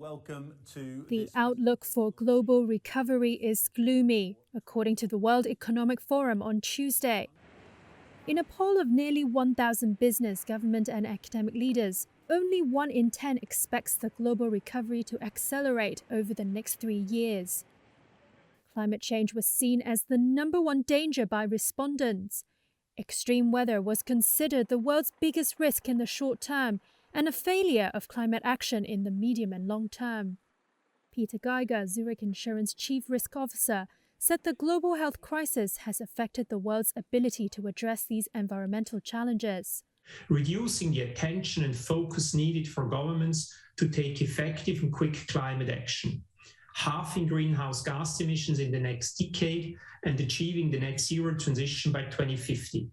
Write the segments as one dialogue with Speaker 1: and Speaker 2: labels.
Speaker 1: welcome to
Speaker 2: The outlook for global recovery is gloomy, according to the World Economic Forum on Tuesday. In a poll of nearly 1,000 business, government and academic leaders, only 1 in 10 expects the global recovery to accelerate over the next 3 years. Climate change was seen as the #1 danger by respondents. Extreme weather was considered the world's biggest risk in the short term and a failure of climate action in the medium and long term. Peter Geiger, Zurich Insurance Chief Risk Officer, said the global health crisis has affected the world's ability to address these environmental challenges.
Speaker 3: Reducing the attention and focus needed for governments to take effective and quick climate action, halving greenhouse gas emissions in the next decade and achieving the net zero transition by 2050,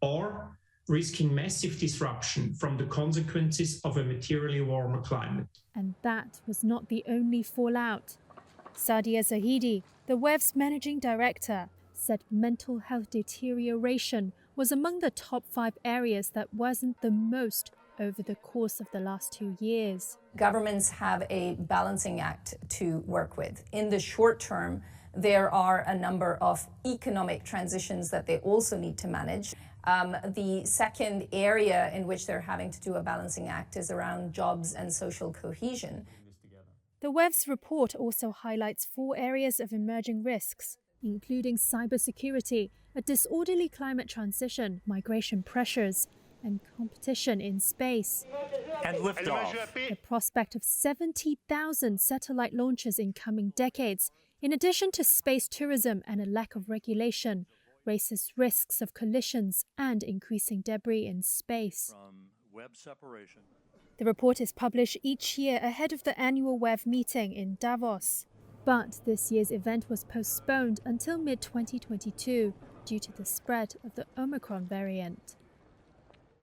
Speaker 3: or risking massive disruption from the consequences of a materially warmer climate.
Speaker 2: And that was not the only fallout. Sadia Zahidi, the WEF's managing director, said mental health deterioration was among the top 5 areas that worsened the most over the course of the last 2 years.
Speaker 4: Governments have a balancing act to work with. In the short term, there are a number of economic transitions that they also need to manage. The second area in which they're having to do a balancing act is around jobs and social cohesion.
Speaker 2: The WEF's report also highlights 4 areas of emerging risks, including cybersecurity, a disorderly climate transition, migration pressures, and competition in space.
Speaker 1: and liftoff.
Speaker 2: The prospect of 70,000 satellite launches in coming decades, in addition to space tourism and a lack of regulation, raises risks of collisions and increasing debris in space.
Speaker 1: From web separation.
Speaker 2: The report is published each year ahead of the annual WEF meeting in Davos. But this year's event was postponed until mid-2022 due to the spread of the Omicron variant.